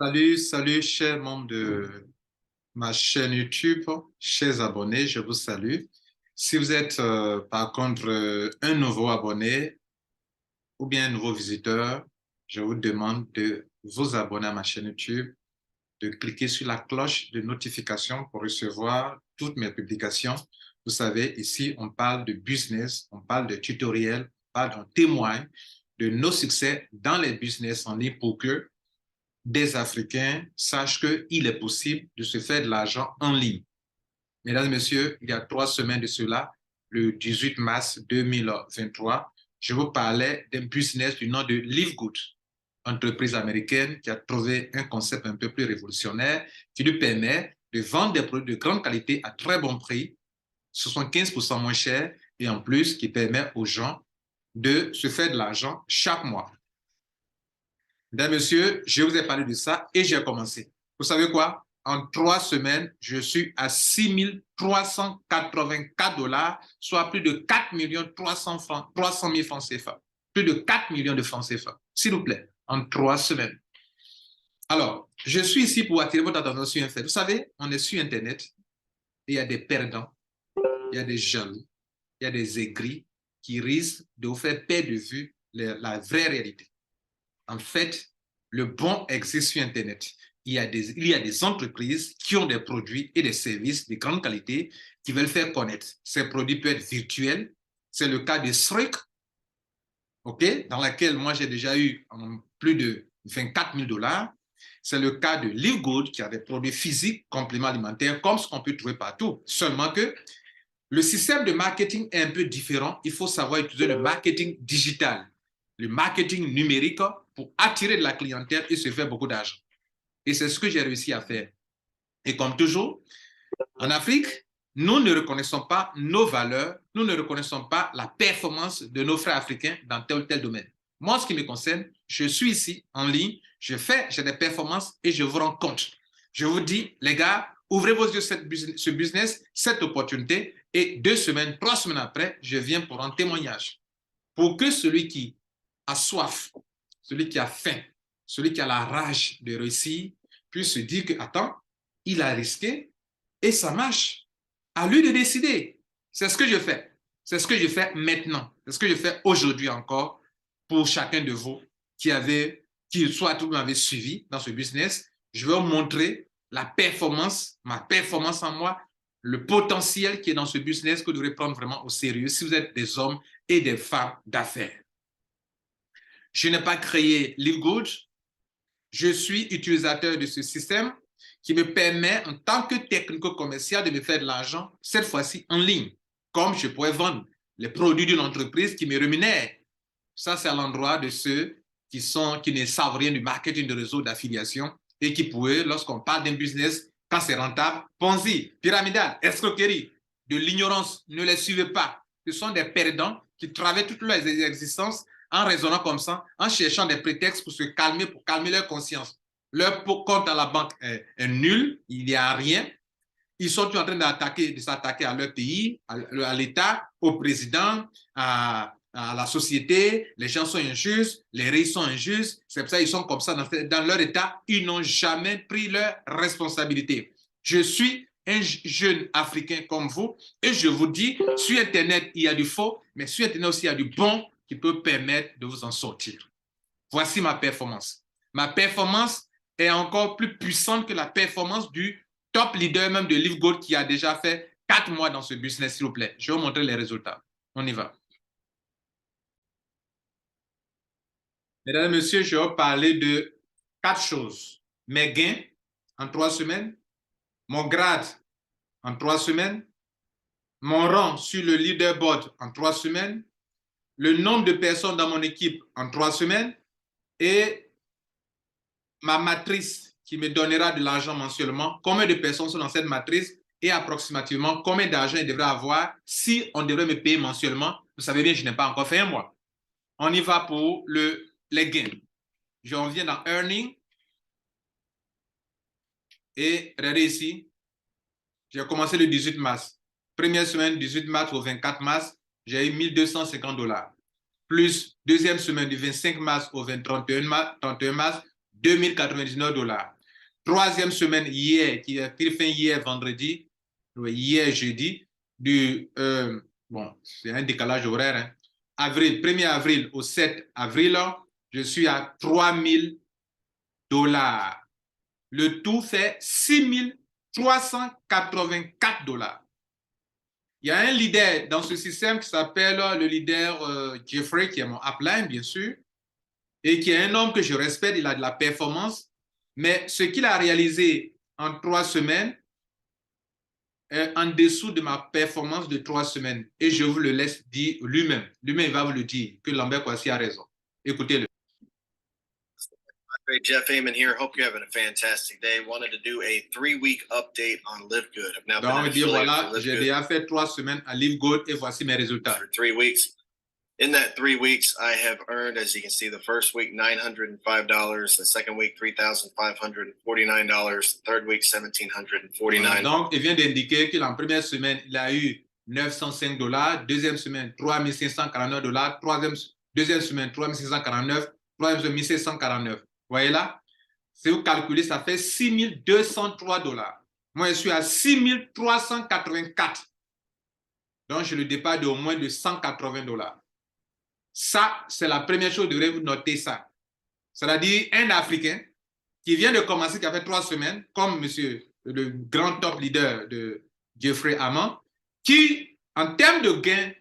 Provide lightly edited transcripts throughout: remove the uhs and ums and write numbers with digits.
Salut, salut, chers membres de ma chaîne YouTube, chers abonnés, je vous salue. Si vous êtes par contre un nouveau abonné ou bien un nouveau visiteur, je vous demande de vous abonner à ma chaîne YouTube, de cliquer sur la cloche de notification pour recevoir toutes mes publications. Vous savez, ici, on parle de business, on parle de tutoriels, on parle, on témoigne de nos succès dans les business en ligne pour que des Africains sachent qu'il est possible de se faire de l'argent en ligne. Mesdames et messieurs, il y a 3 semaines de cela, le 18 mars 2023, je vous parlais d'un business du nom de Livegood, entreprise américaine qui a trouvé un concept un peu plus révolutionnaire qui lui permet de vendre des produits de grande qualité à très bon prix, 75% moins cher, et en plus qui permet aux gens de se faire de l'argent chaque mois. Mesdames, Messieurs, je vous ai parlé de ça et j'ai commencé. Vous savez quoi? En 3 semaines, je suis à 6 384 $, soit plus de 4 300 000 francs CFA. Plus de 4 millions de francs CFA, s'il vous plaît, en 3 semaines. Alors, je suis ici pour attirer votre attention sur un fait. Vous savez, on est sur Internet et il y a des perdants, il y a des jaloux, il y a des aigris qui risquent de vous faire perdre de vue la vraie réalité. En fait, le bon existe sur Internet. Il y a des entreprises qui ont des produits et des services de grande qualité qui veulent faire connaître. Ces produits peuvent être virtuels. C'est le cas de Strict, dans laquelle moi j'ai déjà eu plus de 24 000 $. C'est le cas de Livegood qui a des produits physiques, compléments alimentaires, comme ce qu'on peut trouver partout. Seulement que le système de marketing est un peu différent. Il faut savoir utiliser le marketing digital, le marketing numérique pour attirer de la clientèle et se faire beaucoup d'argent. Et c'est ce que j'ai réussi à faire. Et comme toujours, en Afrique, nous ne reconnaissons pas nos valeurs, nous ne reconnaissons pas la performance de nos frères africains dans tel ou tel domaine. Moi, ce qui me concerne, je suis ici en ligne, j'ai des performances et je vous rends compte. Je vous dis, les gars, ouvrez vos yeux sur ce business, cette opportunité, et 2 semaines, 3 semaines après, je viens pour un témoignage. Pour que celui qui a soif, celui qui a faim, celui qui a la rage de réussir, puisse se dire que, attends, il a risqué et ça marche. À lui de décider. C'est ce que je fais. C'est ce que je fais maintenant. C'est ce que je fais aujourd'hui encore pour chacun de vous qui soit tout m'avait suivi dans ce business. Je vais vous montrer la performance, ma performance en moi, le potentiel qui est dans ce business que vous devrez prendre vraiment au sérieux si vous êtes des hommes et des femmes d'affaires. Je n'ai pas créé Livegood. Je suis utilisateur de ce système qui me permet, en tant que technico-commercial, de me faire de l'argent, cette fois-ci en ligne, comme je pourrais vendre les produits d'une entreprise qui me rémunère. Ça, c'est à l'endroit de ceux qui ne savent rien du marketing de réseau d'affiliation et qui pourraient, lorsqu'on parle d'un business, quand c'est rentable, Ponzi, pyramidal, escroquerie, de l'ignorance, ne les suivez pas. Ce sont des perdants qui travaillent toute leur existence en raisonnant comme ça, en cherchant des prétextes pour se calmer, pour calmer leur conscience. Leur compte à la banque est nul, il n'y a rien. Ils sont en train de s'attaquer à leur pays, à l'État, au président, à la société. Les gens sont injustes, les riches sont injustes. C'est pour ça qu'ils sont comme ça dans leur État. Ils n'ont jamais pris leurs responsabilités. Je suis un jeune Africain comme vous et je vous dis, sur Internet, il y a du faux, mais sur Internet aussi, il y a du bon qui peut permettre de vous en sortir. Voici ma performance. Ma performance est encore plus puissante que la performance du top leader même de Livegood qui a déjà fait 4 mois dans ce business, s'il vous plaît. Je vais vous montrer les résultats. On y va. Mesdames et messieurs, je vais vous parler de 4 choses. Mes gains en 3 semaines, mon grade en 3 semaines, mon rang sur le leaderboard en 3 semaines, le nombre de personnes dans mon équipe en 3 semaines et ma matrice qui me donnera de l'argent mensuellement, combien de personnes sont dans cette matrice et approximativement combien d'argent il devrait avoir si on devrait me payer mensuellement. Vous savez bien, je n'ai pas encore fait un mois. On y va pour les gains. Je reviens dans Earning et regardez ici, j'ai commencé le 18 mars. Première semaine, 18 mars au 24 mars, j'ai eu 1 250 $. Plus deuxième semaine du 25 mars au 31 mars, $2099. Troisième semaine, hier, qui a pris fin hier vendredi, hier jeudi, bon, c'est un décalage horaire, hein. 1er avril au 7 avril, je suis à $3000. Le tout fait $6384. Il y a un leader dans ce système qui s'appelle le leader Jeffrey, qui est mon upline, bien sûr, et qui est un homme que je respecte. Il a de la performance, mais ce qu'il a réalisé en 3 semaines est en dessous de ma performance de 3 semaines. Et je vous le laisse dire lui-même. Lui-même, il va vous le dire, que Lambert Kouassi a raison. Écoutez-le. Great, Jeff Heyman here. Hope you're having a fantastic day. Wanted to do a 3-week update on Live Good. I've now Donc, dire voilà, j'ai déjà fait 3 semaines à Live Good et voici mes résultats. For 3 weeks. In that 3 weeks, I have earned, as you can see, the first week $905, the second week $3,549, third week $1,749. Donc, il vient d'indiquer que la première semaine, il a eu $905, deuxième semaine $3,549, deuxième semaine $3,649, troisième semaine $1,749. Vous voyez là? Si vous calculez, ça fait $6,203. Moi, je suis à $6,384. Donc, je le dépasse de au moins de $180. Ça, c'est la première chose, vous devrez vous noter ça. C'est-à-dire, un Africain qui vient de commencer, qui a fait 3 semaines, comme monsieur, le grand top leader de Jeffrey Hammond, qui, en termes de gains,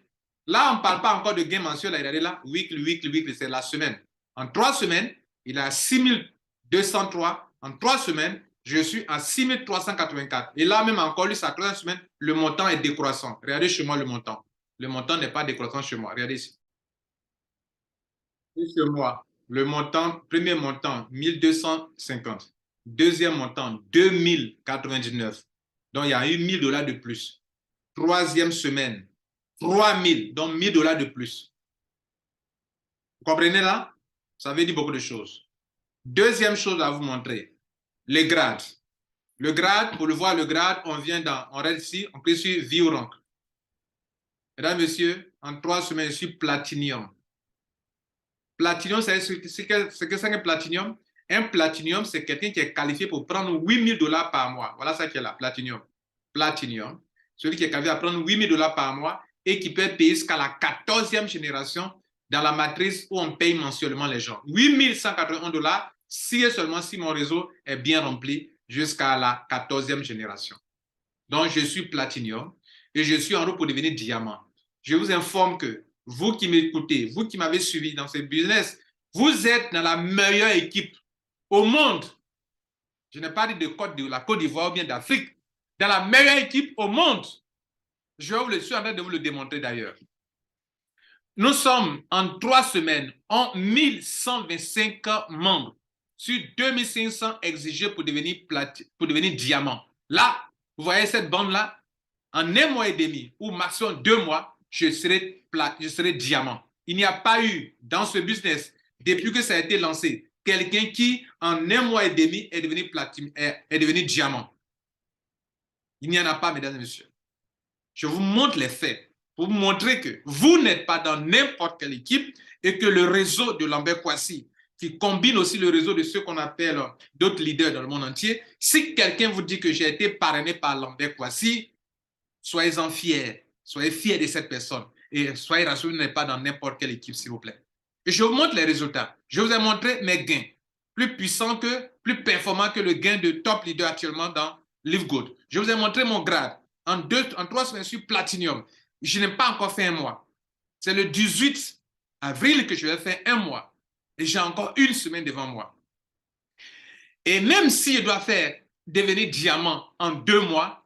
là, on ne parle pas encore de gains mensuels, regardez là, weekly, c'est la semaine. En 3 semaines, il a 6,203. En 3 semaines, je suis à 6,384. Et là, même encore, lui, sa 3e semaine, le montant est décroissant. Regardez chez moi le montant. Le montant n'est pas décroissant chez moi. Regardez ici. Chez moi, le montant, premier montant, 1,250. Deuxième montant, 2,099. Donc, il y a eu $1,000 de plus. Troisième semaine, 3,000, donc $1,000 de plus. Vous comprenez là? Ça veut dire beaucoup de choses. Deuxième chose à vous montrer, les grades. Le grade, pour le voir, le grade, on reste ici, on clique sur View Rank. Mesdames, Messieurs, en 3 semaines, je suis Platinum. Platinum, c'est ce que c'est un Platinum. Un Platinum, c'est quelqu'un qui est qualifié pour prendre $8,000 par mois. Voilà ça qui est là, Platinum. Platinum, celui qui est qualifié à prendre $8,000 par mois et qui peut être payé jusqu'à la 14e génération dans la matrice où on paye mensuellement les gens. $8,181 si et seulement si mon réseau est bien rempli jusqu'à la 14e génération. Donc, je suis Platinum et je suis en route pour devenir diamant. Je vous informe que vous qui m'écoutez, vous qui m'avez suivi dans ce business, vous êtes dans la meilleure équipe au monde. Je n'ai pas dit de la Côte d'Ivoire ou bien d'Afrique. Dans la meilleure équipe au monde. Je suis en train de vous le démontrer d'ailleurs. Nous sommes en 3 semaines en 1125 membres sur 2500 exigés pour devenir diamant. Là, vous voyez cette bande-là, en 1 mois et demi ou maximum 2 mois, je serai diamant. Il n'y a pas eu dans ce business, depuis que ça a été lancé, quelqu'un qui, en 1 mois et demi, est devenu diamant. Il n'y en a pas, mesdames et messieurs. Je vous montre les faits pour vous montrer que vous n'êtes pas dans n'importe quelle équipe et que le réseau de Lambert Kouassi, qui combine aussi le réseau de ceux qu'on appelle d'autres leaders dans le monde entier, si quelqu'un vous dit que j'ai été parrainé par Lambert Kouassi, soyez-en fiers. Soyez fiers de cette personne. Et soyez rassurés, vous n'êtes pas dans n'importe quelle équipe, s'il vous plaît. Et je vous montre les résultats. Je vous ai montré mes gains. Plus puissants plus performants que le gain de top leader actuellement dans Live Good. Je vous ai montré mon grade. En 3 semaines, je suis Platinum. Je n'ai pas encore fait 1 mois. C'est le 18 avril que je vais faire 1 mois. Et j'ai encore 1 semaine devant moi. Et même si je dois devenir diamant en 2 mois,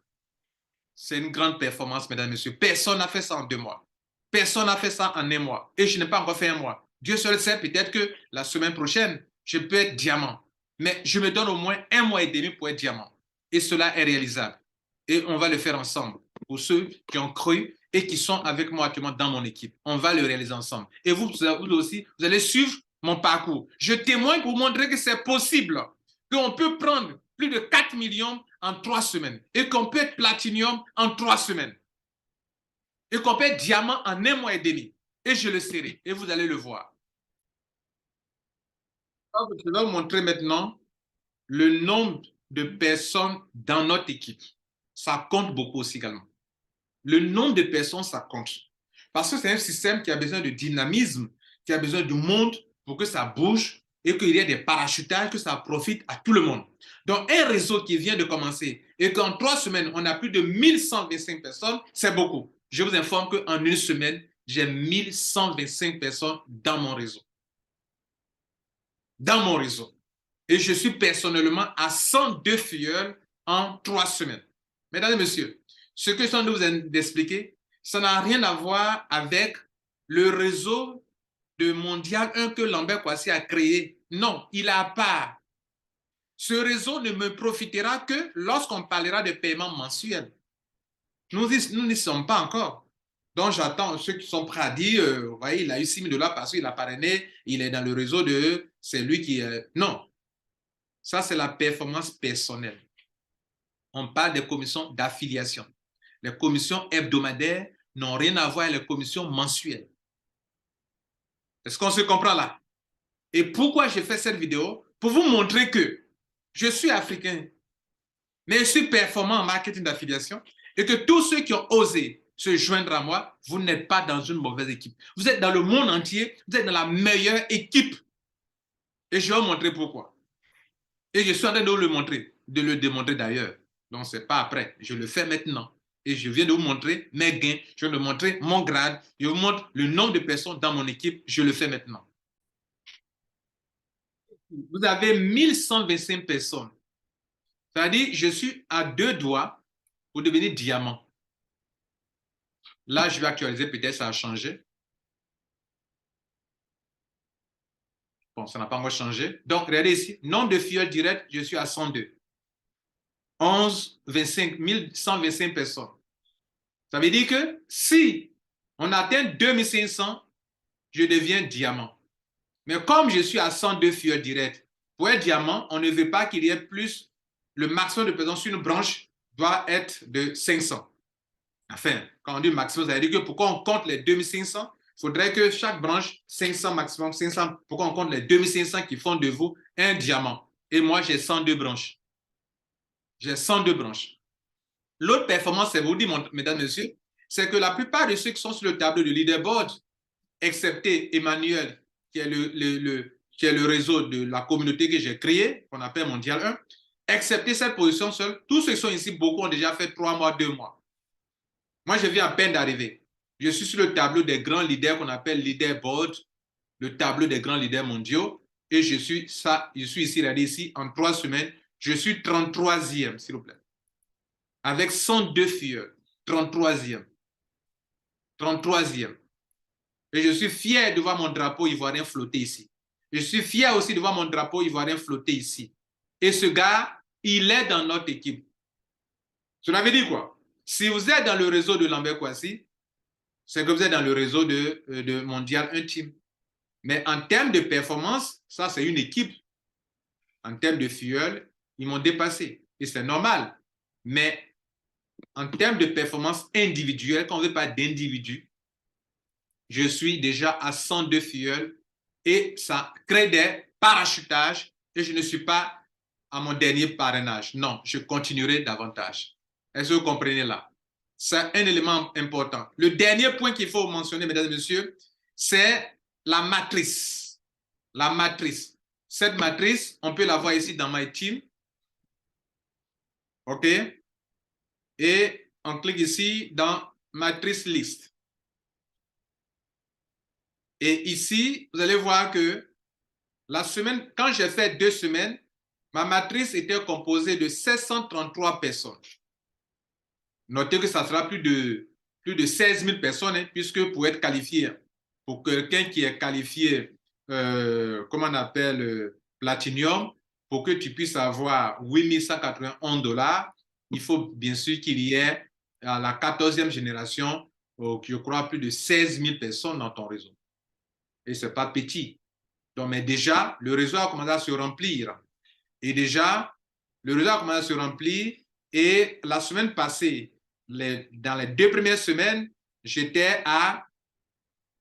c'est une grande performance, mesdames et messieurs. Personne n'a fait ça en 2 mois. Personne n'a fait ça en 1 mois. Et je n'ai pas encore fait 1 mois. Dieu seul sait, peut-être que la semaine prochaine, je peux être diamant. Mais je me donne au moins 1 mois et demi pour être diamant. Et cela est réalisable. Et on va le faire ensemble. Pour ceux qui ont cru et qui sont avec moi actuellement dans mon équipe. On va le réaliser ensemble. Et vous aussi, vous allez suivre mon parcours. Je témoigne pour vous montrer que c'est possible. Qu'on peut prendre plus de 4 millions en 3 semaines. Et qu'on peut être Platinum en 3 semaines. Et qu'on peut être diamant en 1 mois et demi. Et je le serai. Et vous allez le voir. Je vais vous montrer maintenant le nombre de personnes dans notre équipe. Ça compte beaucoup aussi également. Le nombre de personnes, ça compte. Parce que c'est un système qui a besoin de dynamisme, qui a besoin de monde pour que ça bouge et qu'il y ait des parachutages, que ça profite à tout le monde. Donc, un réseau qui vient de commencer et qu'en 3 semaines, on a plus de 1125 personnes, c'est beaucoup. Je vous informe qu'en 1 semaine, j'ai 1125 personnes dans mon réseau. Dans mon réseau. Et je suis personnellement à 102 filleuls en 3 semaines. Mesdames et messieurs, ce que je suis en train de vous expliquer, ça n'a rien à voir avec le réseau de Mondial 1 que Lambert Kouassi a créé. Non, il a à part. Ce réseau ne me profitera que lorsqu'on parlera de paiement mensuel. Nous n'y sommes pas encore. Donc, j'attends ceux qui sont prêts à dire, vous voyez, il a eu 6 000 $ parce qu'il a parrainé, il est dans le réseau de... C'est lui qui... Non, ça, c'est la performance personnelle. On parle des commissions d'affiliation. Les commissions hebdomadaires n'ont rien à voir avec les commissions mensuelles. Est-ce qu'on se comprend là? Et pourquoi j'ai fait cette vidéo? Pour vous montrer que je suis africain, mais je suis performant en marketing d'affiliation et que tous ceux qui ont osé se joindre à moi, vous n'êtes pas dans une mauvaise équipe. Vous êtes dans le monde entier, vous êtes dans la meilleure équipe. Et je vais vous montrer pourquoi. Et je suis en train de vous le montrer, de le démontrer d'ailleurs. Donc, ce n'est pas après. Je le fais maintenant. Et je viens de vous montrer mes gains. Je viens de vous montrer mon grade. Je vous montre le nombre de personnes dans mon équipe. Je le fais maintenant. Vous avez 1125 personnes. C'est-à-dire, je suis à 2 doigts pour devenir diamant. Là, je vais actualiser. Peut-être ça a changé. Bon, ça n'a pas encore changé. Donc, regardez ici. Nombre de filleuls directs, je suis à 102. 125 personnes. Ça veut dire que si on atteint 2500, je deviens diamant. Mais comme je suis à 102 filleuls directs, pour être diamant, on ne veut pas qu'il y ait plus. Le maximum de personnes sur une branche doit être de 500. Enfin, quand on dit maximum, ça veut dire que pourquoi on compte les 2500, il faudrait que chaque branche, 500 maximum, 500, pourquoi on compte les 2500 qui font de vous un diamant. Et moi, j'ai 102 branches. J'ai 102 branches. L'autre performance, c'est vous dire, mesdames et messieurs, c'est que la plupart de ceux qui sont sur le tableau de leaderboard, excepté Emmanuel, qui est le réseau de la communauté que j'ai créé, qu'on appelle Mondial 1, excepté cette position seule, tous ceux qui sont ici, beaucoup ont déjà fait 3 mois, 2 mois. Moi, je viens à peine d'arriver. Je suis sur le tableau des grands leaders qu'on appelle leaderboard, le tableau des grands leaders mondiaux, et je suis ici, regardez ici, en 3 semaines, je suis 33e, s'il vous plaît. Avec 102 filleuls, 33e. 33e. Et je suis fier de voir mon drapeau ivoirien flotter ici. Je suis fier aussi de voir mon drapeau ivoirien flotter ici. Et ce gars, il est dans notre équipe. Cela veut dire quoi? Si vous êtes dans le réseau de Lambert Kouassi, c'est que vous êtes dans le réseau de Mondial 1 Team. Mais en termes de performance, ça c'est une équipe. En termes de filleuls, ils m'ont dépassé. Et c'est normal. Mais en termes de performance individuelle, quand on ne veut pas d'individu, je suis déjà à 102 filleuls et ça crée des parachutages et je ne suis pas à mon dernier parrainage. Non, je continuerai davantage. Est-ce que vous comprenez là? C'est un élément important. Le dernier point qu'il faut mentionner, mesdames et messieurs, c'est la matrice. La matrice. Cette matrice, on peut la voir ici dans My Team. OK? Et on clique ici dans Matrice List. Et ici, vous allez voir que la semaine, quand j'ai fait 2 semaines, ma matrice était composée de 733 personnes. Notez que ça sera plus de 16 000 personnes, hein, puisque pour être qualifié, pour quelqu'un qui est qualifié, comment on appelle, Platinum, pour que tu puisses avoir 8 191 $, il faut bien sûr qu'il y ait à la 14e génération, je crois, plus de 16 000 personnes dans ton réseau. Et ce n'est pas petit. Donc, mais déjà, le réseau a commencé à se remplir. Et déjà, le réseau a commencé à se remplir. Et la semaine passée, dans les 2 premières semaines, j'étais à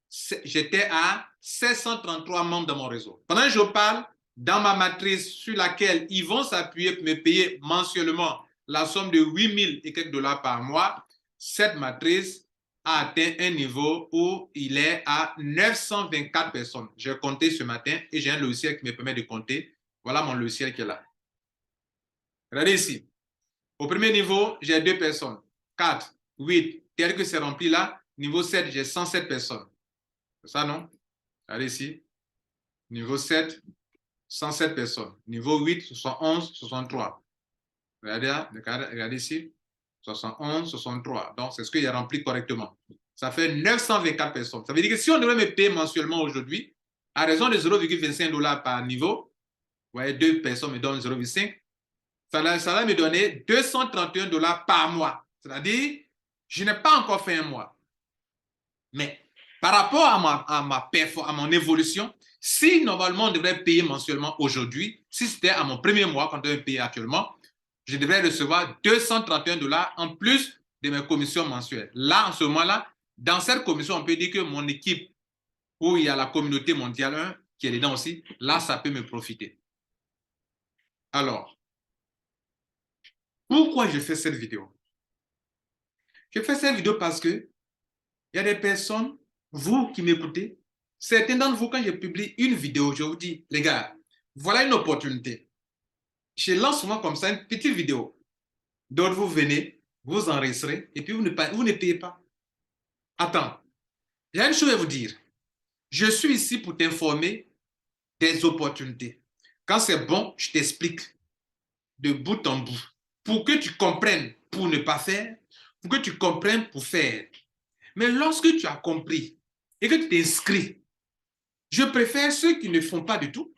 733 membres dans mon réseau. Pendant que je parle, dans ma matrice sur laquelle ils vont s'appuyer pour me payer mensuellement la somme de 8 000 et quelques dollars par mois, cette matrice a atteint un niveau où il est à 924 personnes. J'ai compté ce matin et j'ai un logiciel qui me permet de compter. Voilà mon logiciel qui est là. Regardez ici. Au premier niveau, j'ai 2 personnes. 4, 8, tel que c'est rempli là. Niveau 7, j'ai 107 personnes. C'est ça, non? Regardez ici. Niveau 7, 107 personnes. Niveau 8, 71, 63. Regardez ici. 71, 63. Donc, c'est ce qu'il a rempli correctement. Ça fait 924 personnes. Ça veut dire que si on devait me payer mensuellement aujourd'hui, à raison de 0,25 dollars par niveau, vous voyez, 2 personnes me donnent 0,5, ça va me donner 231 dollars par mois. C'est-à-dire, je n'ai pas encore fait un mois. Mais par rapport à mon évolution, si normalement on devrait payer mensuellement aujourd'hui, si c'était à mon premier mois qu'on devait payer actuellement, je devrais recevoir 231 dollars en plus de mes commissions mensuelles. Là, en ce moment-là, dans cette commission, on peut dire que mon équipe, où il y a la communauté mondiale 1 qui est dedans aussi, là, ça peut me profiter. Alors, pourquoi je fais cette vidéo? Je fais cette vidéo parce que il y a des personnes, vous qui m'écoutez, certains d'entre vous, quand je publie une vidéo, je vous dis, les gars, voilà une opportunité. Je lance souvent comme ça une petite vidéo. D'autres, vous venez, vous enregistrez, et puis vous ne payez pas. Attends, il y a une chose à vous dire. Je suis ici pour t'informer des opportunités. Quand c'est bon, je t'explique de bout en bout. Pour que tu comprennes pour ne pas faire, pour que tu comprennes pour faire. Mais lorsque tu as compris et que tu t'inscris, je préfère ceux qui ne font pas du tout,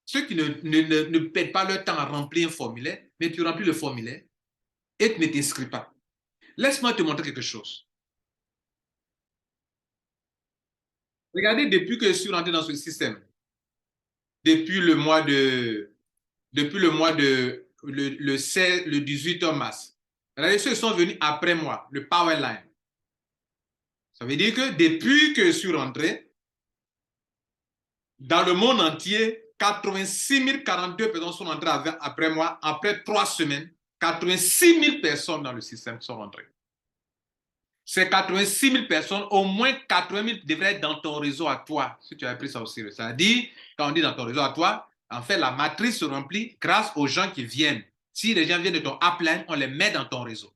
ceux qui ne perdent pas leur temps à remplir un formulaire, mais tu remplis le formulaire et tu ne t'inscris pas. Laisse-moi te montrer quelque chose. Regardez, depuis que je suis rentré dans ce système, depuis le mois de, le 18 mars, regardez ceux qui sont venus après moi, le Powerline. Ça veut dire que depuis que je suis rentré, dans le monde entier, 86 042 personnes sont entrées après moi. Après 3 semaines, 86 000 personnes dans le système sont rentrées. Ces 86 000 personnes, au moins 80 000 devraient être dans ton réseau à toi, si tu avais pris ça au sérieux. C'est-à-dire, quand on dit dans ton réseau à toi, en fait, la matrice se remplit grâce aux gens qui viennent. Si les gens viennent de ton upline, on les met dans ton réseau.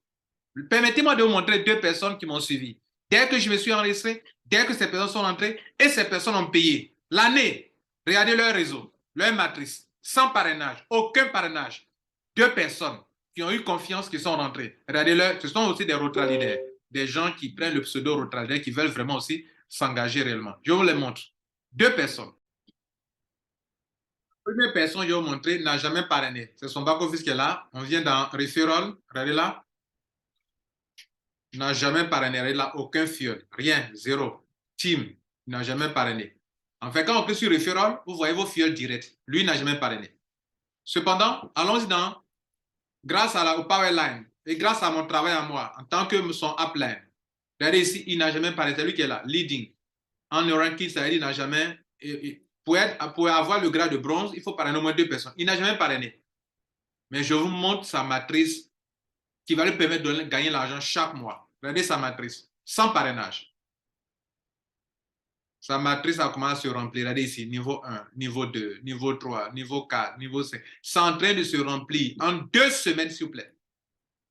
Permettez-moi de vous montrer 2 personnes qui m'ont suivi. Dès que je me suis enregistré, dès que ces personnes sont rentrées et ces personnes ont payé l'année, regardez leur réseau, leur matrice, sans parrainage, aucun parrainage. 2 personnes qui ont eu confiance, qui sont rentrées. Regardez-leur, ce sont aussi des Rotary leaders, des gens qui prennent le pseudo Rotary leader, qui veulent vraiment aussi s'engager réellement. Je vous les montre. 2 personnes. La première personne que je vais vous montrer n'a jamais parrainé. C'est son back-office qui est là. On vient dans Referral. Regardez là. N'a jamais parrainé. Il n'a aucun fiole. Rien. Zéro. Team. Il n'a jamais parrainé. En fait, quand on clique sur Referral, vous voyez vos fioles directs. Lui, il n'a jamais parrainé. Cependant, allons-y dans, grâce au Powerline et grâce à mon travail à moi, en tant que son upline, regardez ici, il n'a jamais parrainé. C'est lui qui est là. Leading. En ranking, ça veut dire qu'il n'a jamais. Pour avoir le grade de bronze, il faut parrainer au moins 2 personnes. Il n'a jamais parrainé. Mais je vous montre sa matrice qui va lui permettre de gagner l'argent chaque mois. Regardez sa matrice, sans parrainage. Sa matrice a commencé à se remplir. Regardez ici, niveau 1, niveau 2, niveau 3, niveau 4, niveau 5. C'est en train de se remplir en 2 semaines, s'il vous plaît.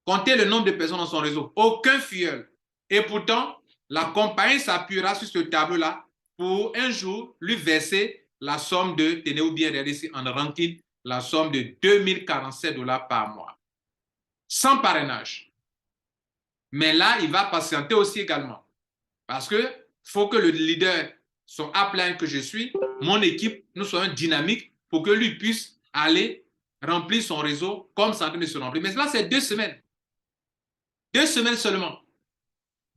Comptez le nombre de personnes dans son réseau. Aucun filleul. Et pourtant, la compagnie s'appuiera sur ce tableau-là pour un jour lui verser la somme de, tenez-vous bien, regardez ici, en ranking, la somme de 2047 dollars par mois. Sans parrainage. Mais là, il va patienter aussi également. Parce qu'il faut que le leader, son upline que je suis, mon équipe, nous soyons dynamiques pour que lui puisse aller remplir son réseau comme c'est en train de se remplir. Mais là, c'est 2 semaines. 2 semaines seulement.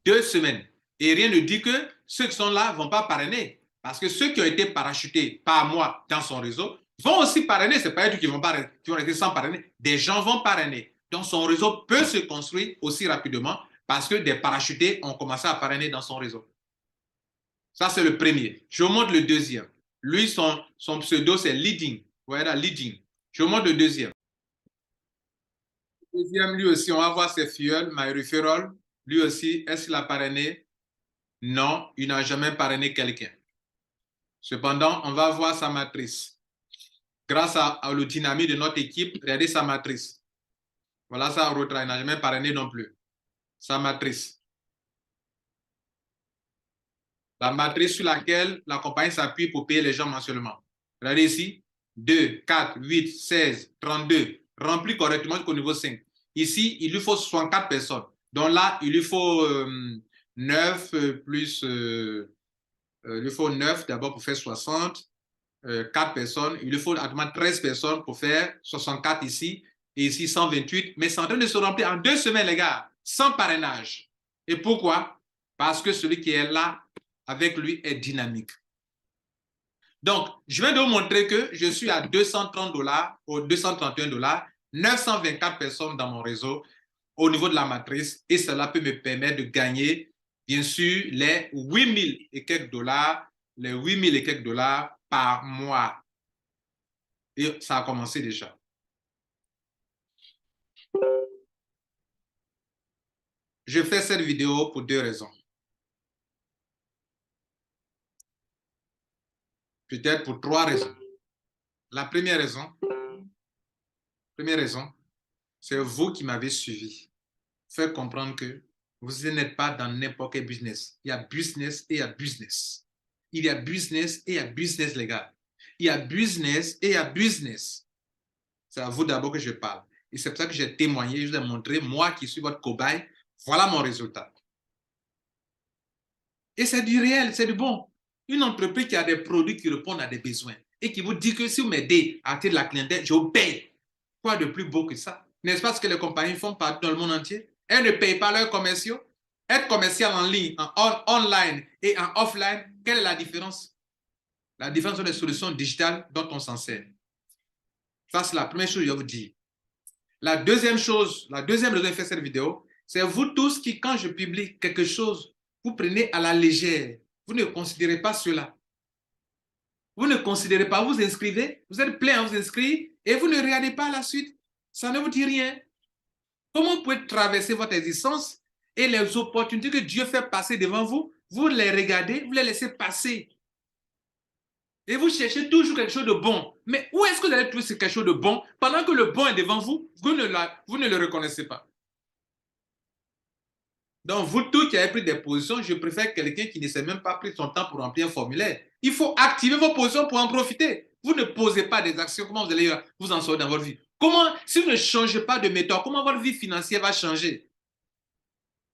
2 semaines. Et rien ne dit que ceux qui sont là ne vont pas parrainer. Parce que ceux qui ont été parachutés par moi dans son réseau vont aussi parrainer. Ce n'est pas eux qui vont rester sans parrainer. Des gens vont parrainer. Donc son réseau peut se construire aussi rapidement parce que des parachutés ont commencé à parrainer dans son réseau. Ça, c'est le premier. Je vous montre le deuxième. Lui, son pseudo, c'est Leading. Vous voyez là, Leading. Je vous montre le deuxième. Le deuxième, lui aussi, on va voir ses fuel, My Referral. Lui aussi, est-ce qu'il a parrainé? Non, il n'a jamais parrainé quelqu'un. Cependant, on va voir sa matrice. Grâce à le dynamisme de notre équipe, regardez sa matrice. Voilà ça, Rotra, il n'a jamais parrainé non plus. Sa matrice. La matrice sur laquelle la compagnie s'appuie pour payer les gens mensuellement. Regardez ici, 2, 4, 8, 16, 32, rempli correctement jusqu'au niveau 5. Ici, il lui faut 64 personnes. Donc là, il lui faut 9 plus... il lui faut 9 d'abord pour faire 60, 4 personnes. Il lui faut actuellement 13 personnes pour faire 64 ici, et ici 128. Mais c'est en train de se remplir en 2 semaines, les gars, sans parrainage. Et pourquoi? Parce que celui qui est là avec lui est dynamique. Donc, je viens de vous montrer que je suis à 230 $, ou 231 $, 924 personnes dans mon réseau au niveau de la matrice, et cela peut me permettre de gagner, bien sûr, les 8000 et quelques dollars, les 8000 et quelques dollars par mois. Et ça a commencé déjà. Je fais cette vidéo pour 2 raisons. Peut-être pour 3 raisons. La première raison, c'est vous qui m'avez suivi. Faire comprendre que vous n'êtes pas dans n'importe quel business. Il y a business et il y a business. Il y a business et il y a business, les gars. Il y a business et il y a business. C'est à vous d'abord que je parle. Et c'est pour ça que j'ai témoigné, je vous ai montré, moi qui suis votre cobaye, voilà mon résultat. Et c'est du réel, c'est du bon. Une entreprise qui a des produits qui répondent à des besoins et qui vous dit que si vous m'aidez à attirer la clientèle, je vous paye. Quoi de plus beau que ça? N'est-ce pas ce que les compagnies font partout dans le monde entier? Elles ne payent pas leurs commerciaux. Être commercial en ligne, en online et en offline, quelle est la différence? La différence sont les solutions digitales dont on s'en sert. Ça, c'est la première chose que je vais vous dire. La deuxième chose, la deuxième raison de faire cette vidéo, c'est vous tous qui, quand je publie quelque chose, vous prenez à la légère. Vous ne considérez pas cela. Vous ne considérez pas, vous inscrivez, vous êtes plein à vous inscrire et vous ne regardez pas la suite. Ça ne vous dit rien. Comment vous pouvez traverser votre existence et les opportunités que Dieu fait passer devant vous, vous les regardez, vous les laissez passer. Et vous cherchez toujours quelque chose de bon. Mais où est-ce que vous allez trouver quelque chose de bon pendant que le bon est devant vous, vous ne le reconnaissez pas? Donc, vous tous qui avez pris des positions, je préfère quelqu'un qui ne s'est même pas pris son temps pour remplir un formulaire. Il faut activer vos positions pour en profiter. Vous ne posez pas des actions. Comment vous allez vous en sortir dans votre vie? Comment, si vous ne changez pas de méthode, comment votre vie financière va changer?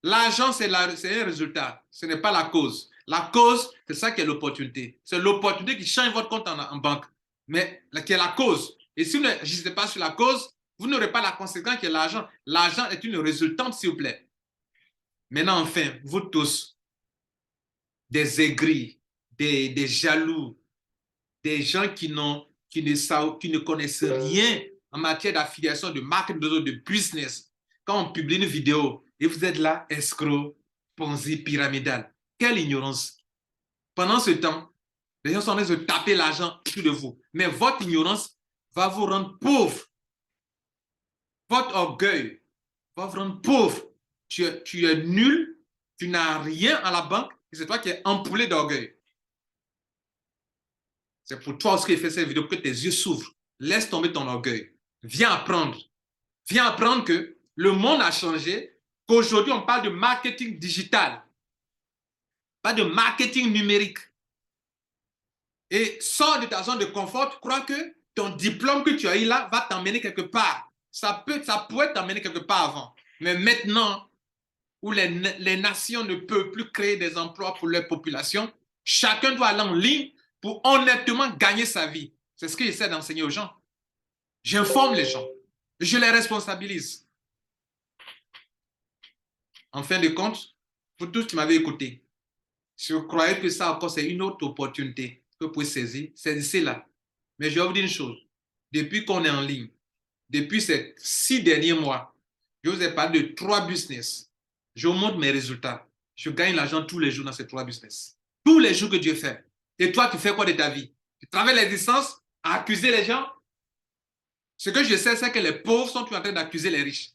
L'argent, c'est un résultat. Ce n'est pas la cause. La cause, c'est ça qui est l'opportunité. C'est l'opportunité qui change votre compte en banque. Mais qui est la cause. Et si vous n'agissez pas sur la cause, vous n'aurez pas la conséquence qui est l'argent. L'argent est une résultante, s'il vous plaît. Maintenant, enfin, vous tous, des aigris, des jaloux, des gens qui ne connaissent rien en matière d'affiliation, de marketing, de business. Quand on publie une vidéo et vous êtes là, escroc, ponzi, pyramidal. Quelle ignorance. Pendant ce temps, les gens sont en train de se taper l'argent sur de vous. Mais votre ignorance va vous rendre pauvre. Votre orgueil va vous rendre pauvre. Tu es nul, tu n'as rien à la banque et c'est toi qui es empoulé d'orgueil. C'est pour toi aussi que j'ai fait cette vidéo, pour que tes yeux s'ouvrent. Laisse tomber ton orgueil. Viens apprendre. Viens apprendre que le monde a changé, qu'aujourd'hui on parle de marketing digital, pas de marketing numérique. Et sors de ta zone de confort, tu crois que ton diplôme que tu as eu là va t'emmener quelque part. Ça pourrait t'emmener quelque part avant. Mais maintenant, où les nations ne peuvent plus créer des emplois pour leur population, chacun doit aller en ligne pour honnêtement gagner sa vie. C'est ce que j'essaie d'enseigner aux gens. J'informe les gens. Je les responsabilise. En fin de compte, pour tous qui m'avez écouté, si vous croyez que ça encore c'est une autre opportunité que vous pouvez saisir, saisissez-la. Mais je vais vous dire une chose. Depuis qu'on est en ligne, depuis ces 6 derniers mois, je vous ai parlé de 3 business. Je vous montre mes résultats. Je gagne l'argent tous les jours dans ces 3 business. Tous les jours que Dieu fait. Et toi, tu fais quoi de ta vie? Tu travailles les distances à accuser les gens. Ce que je sais, c'est que les pauvres sont en train d'accuser les riches.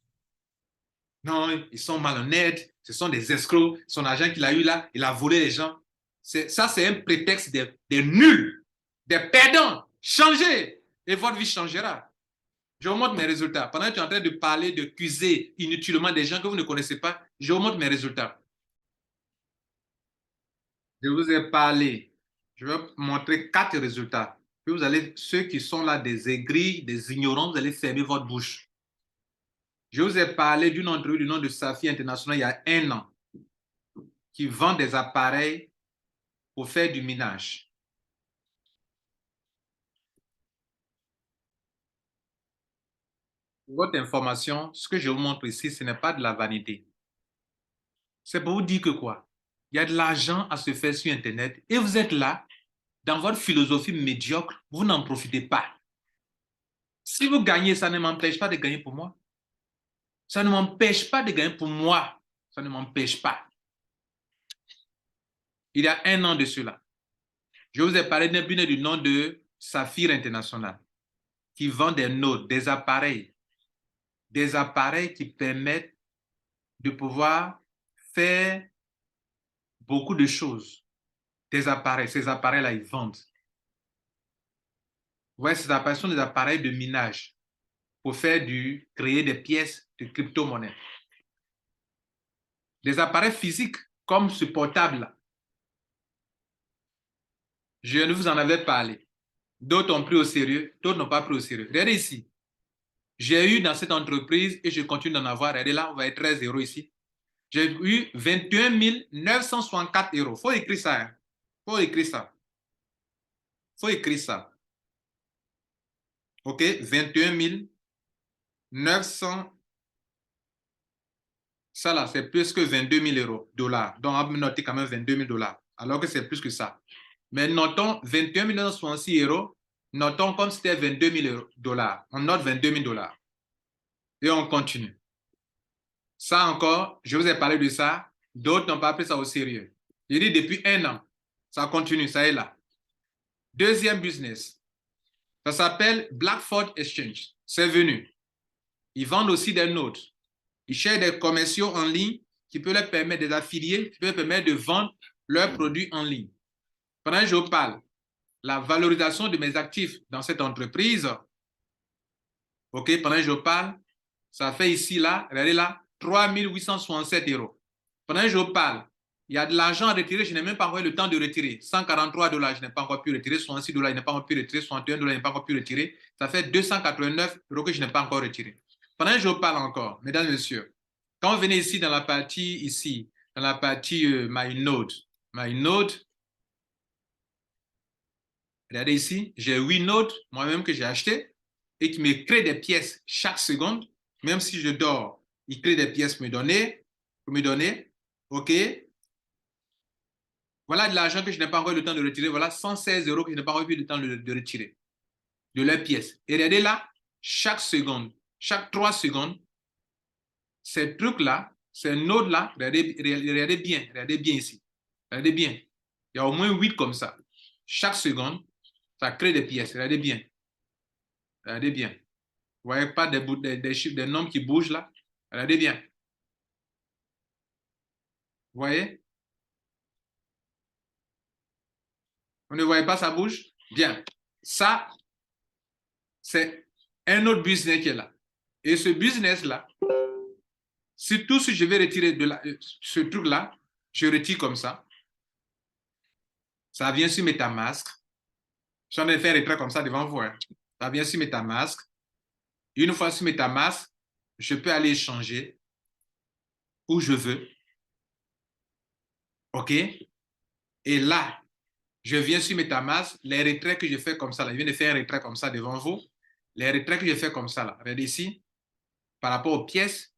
Non, ils sont malhonnêtes, ce sont des escrocs, son argent qu'il a eu là, il a volé les gens. Ça, c'est un prétexte des nuls, des perdants. Changez et votre vie changera. Je vous montre mes résultats. Pendant que tu es en train de parler, d'accuser inutilement des gens que vous ne connaissez pas, je vous montre mes résultats. Je vous ai parlé. Je vais vous montrer 4 résultats. Puis vous allez, ceux qui sont là, des aigris, des ignorants, vous allez fermer votre bouche. Je vous ai parlé d'une entreprise du nom de Safi International il y a 1 an qui vend des appareils pour faire du minage. Pour votre information, ce que je vous montre ici, ce n'est pas de la vanité. C'est pour vous dire que quoi? Il y a de l'argent à se faire sur Internet et vous êtes là, dans votre philosophie médiocre, vous n'en profitez pas. Si vous gagnez, ça ne m'empêche pas de gagner pour moi. Ça ne m'empêche pas de gagner pour moi. Ça ne m'empêche pas. Il y a 1 an de cela, je vous ai parlé d'un business du nom de Saphir International qui vend des notes, des appareils qui permettent de pouvoir faire beaucoup de choses. Des appareils, ces appareils-là, ils vendent. Vous voyez, ces appareils sont des appareils de minage pour créer des pièces de crypto-monnaie. Des appareils physiques comme ce portable-là. Je ne vous en avais parlé. D'autres ont pris au sérieux, d'autres n'ont pas pris au sérieux. Regardez ici. J'ai eu dans cette entreprise, et je continue d'en avoir, regardez là, on va être 13 euros ici. J'ai eu 21 964 euros. Il faut écrire ça. Hein? Faut écrire ça. Faut écrire ça. OK? 21 900. Ça là, c'est plus que 22 000 euros, dollars. Donc, on va noter quand même 22 000 dollars. Alors que c'est plus que ça. Mais notons 21 966 euros. Notons comme c'était 22 000 dollars. On note 22 000 dollars. Et on continue. Ça encore, je vous ai parlé de ça. D'autres n'ont pas pris ça au sérieux. Je dis depuis 1 an. Ça continue, ça est là. Deuxième business. Ça s'appelle Blackford Exchange. C'est venu. Ils vendent aussi des notes. Ils cherchent des commerciaux en ligne qui peuvent leur permettre, des affiliés, qui peuvent leur permettre de vendre leurs produits en ligne. Pendant que je vous parle, la valorisation de mes actifs dans cette entreprise, OK, pendant que je vous parle, ça fait ici, là, regardez là, 3 867 euros. Pendant que je vous parle, il y a de l'argent à retirer, je n'ai même pas encore eu le temps de retirer. 143 dollars, je n'ai pas encore pu retirer. 66 dollars, je n'ai pas encore pu retirer. 61 dollars, je n'ai pas encore pu retirer. Ça fait 289 euros que je n'ai pas encore retiré. Pendant que je vous parle encore, mesdames et messieurs, quand vous venez ici dans la partie, dans la partie My Node, regardez ici, j'ai 8 nodes moi-même que j'ai acheté et qui me créent des pièces chaque seconde. Même si je dors, il crée des pièces pour me donner. OK? Voilà de l'argent que je n'ai pas encore eu le temps de retirer. Voilà 116 euros que je n'ai pas encore eu le temps de retirer de leurs pièces. Et regardez là, chaque seconde, chaque 3 secondes, ces trucs-là, ces nodes-là, regardez bien ici. Regardez bien. Il y a au moins 8 comme ça. Chaque seconde, ça crée des pièces. Regardez bien. Regardez bien. Vous voyez pas des chiffres, des nombres qui bougent là? Regardez bien. Vous voyez? Vous ne voyez pas, ça bouge? Bien. Ça, c'est un autre business qui est là. Et ce business-là, surtout si je vais retirer ce truc-là, je retire comme ça. Ça vient sur MetaMask. Je suis en train de faire un retrait comme ça devant vous. Hein. Ça vient sur MetaMask. Une fois sur MetaMask, je peux aller échanger où je veux. OK? Et là, je viens sur MetaMask, les retraits que je fais comme ça, là, je viens de faire un retrait comme ça devant vous. Les retraits que je fais comme ça, là, regardez ici, par rapport aux pièces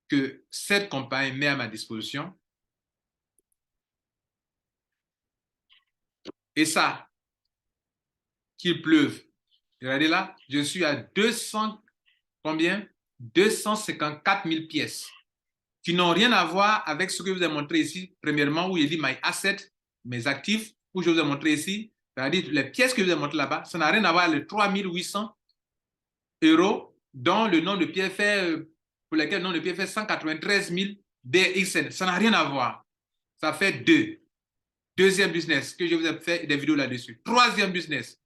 que cette compagnie met à ma disposition. Et ça, qu'il pleuve. Regardez là, je suis à 200, combien? 254 000 pièces qui n'ont rien à voir avec ce que je vous ai montré ici, premièrement, où il dit My Asset, mes actifs, où je vous ai montré ici, C'est-à-dire, les pièces que je vous ai montrées là-bas, ça n'a rien à voir avec les 3800 euros dont le nombre de pièces fait, pour lesquels le nombre de pièces fait 193 000 DXN. Ça n'a rien à voir. Ça fait 2. Deuxième business que je vous ai fait des vidéos là-dessus. Troisième business.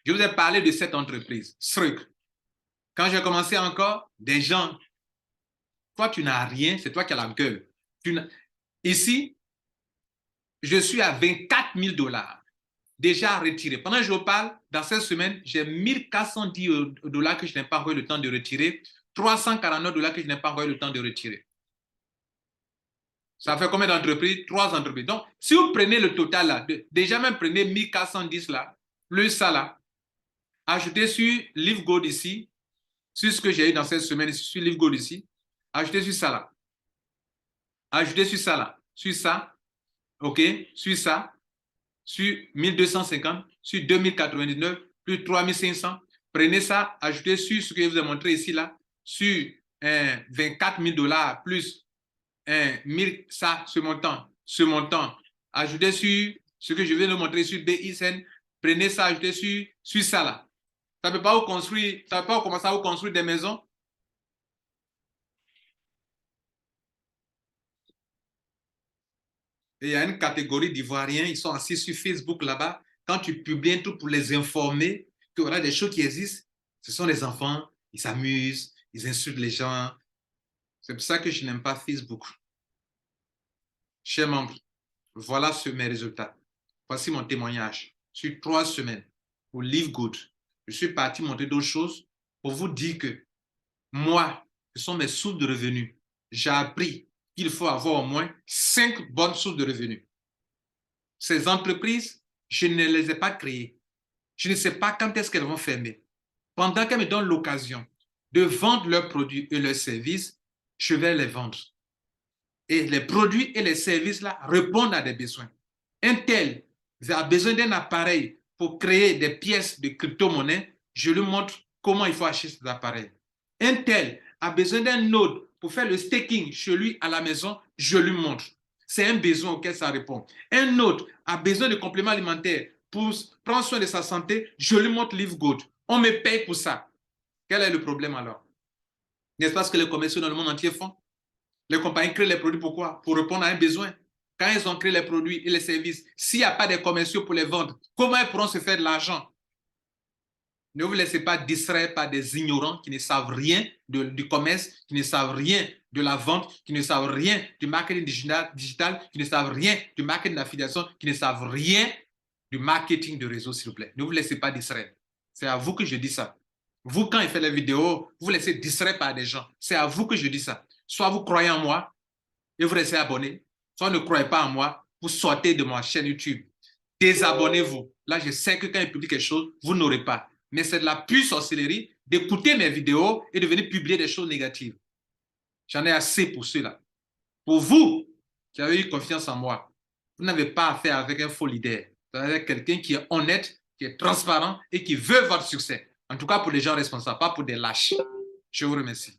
Je vous ai parlé de cette entreprise, Struc. Quand j'ai commencé encore, des gens, toi tu n'as rien, c'est toi qui as la gueule. Ici, je suis à 24 000 $ déjà retirés. Pendant que je vous parle, dans cette semaine, j'ai 1410 $ que je n'ai pas eu le temps de retirer, 349 $ que je n'ai pas eu le temps de retirer. Ça fait combien d'entreprises? 3 entreprises. Donc, si vous prenez le total là, déjà même prenez 1410 là, plus ça là, ajoutez sur Live Gold ici, sur ce que j'ai eu dans cette semaine, sur Live Gold ici, ajoutez sur ça là, ajoutez sur ça là, sur ça, ok, sur ça, sur 1250, sur 2099, plus 3500. Prenez ça, ajoutez sur ce que je vous ai montré ici, là, sur 24 000 $ plus 1000, ça, ce montant. Ajoutez sur ce que je viens de montrer sur BISN. Prenez ça, ajoutez sur ça, là. Ça ne peut pas vous construire, ça ne peut pas commencer à vous construire des maisons. Et il y a une catégorie d'Ivoiriens, ils sont assis sur Facebook là-bas. Quand tu publies un truc pour les informer qu'il y aura des choses qui existent, ce sont les enfants, ils s'amusent, ils insultent les gens. C'est pour ça que je n'aime pas Facebook. Chers membres, voilà mes résultats. Voici mon témoignage. Sur 3 semaines, pour Live Good, je suis parti montrer d'autres choses pour vous dire que moi, ce sont mes sources de revenus. J'ai appris qu'il faut avoir au moins 5 bonnes sources de revenus. Ces entreprises, je ne les ai pas créées. Je ne sais pas quand est-ce qu'elles vont fermer. Pendant qu'elles me donnent l'occasion de vendre leurs produits et leurs services, je vais les vendre. Et les produits et les services là répondent à des besoins. Un tel a besoin d'un appareil pour créer des pièces de crypto-monnaie, je lui montre comment il faut acheter cet appareil. Un tel a besoin d'un node pour faire le staking chez lui à la maison, je lui montre. C'est un besoin auquel ça répond. Un autre a besoin de compléments alimentaires pour prendre soin de sa santé, je lui montre Live Good. On me paye pour ça. Quel est le problème alors? N'est-ce pas ce que les commerciaux dans le monde entier font? Les compagnies créent les produits pourquoi? Pour répondre à un besoin. Quand ils ont créé les produits et les services, s'il n'y a pas de commerciaux pour les vendre, comment ils pourront se faire de l'argent? Ne vous laissez pas distraire par des ignorants qui ne savent rien du commerce, qui ne savent rien de la vente, qui ne savent rien du marketing digital, qui ne savent rien du marketing d'affiliation, qui ne savent rien du marketing de réseau, s'il vous plaît. Ne vous laissez pas distraire. C'est à vous que je dis ça. Vous, quand il fait les vidéos, vous laissez distraire par des gens. C'est à vous que je dis ça. Soit vous croyez en moi et vous restez abonné, soit ne croyez pas en moi, vous sortez de ma chaîne YouTube. Désabonnez-vous. Là, je sais que quand il publie quelque chose, vous n'aurez pas. Mais c'est de la pure sorcellerie d'écouter mes vidéos et de venir publier des choses négatives. J'en ai assez pour cela. Pour vous qui avez eu confiance en moi, vous n'avez pas affaire avec un faux leader. Vous avez quelqu'un qui est honnête, qui est transparent et qui veut votre succès. En tout cas pour les gens responsables, pas pour des lâches. Je vous remercie.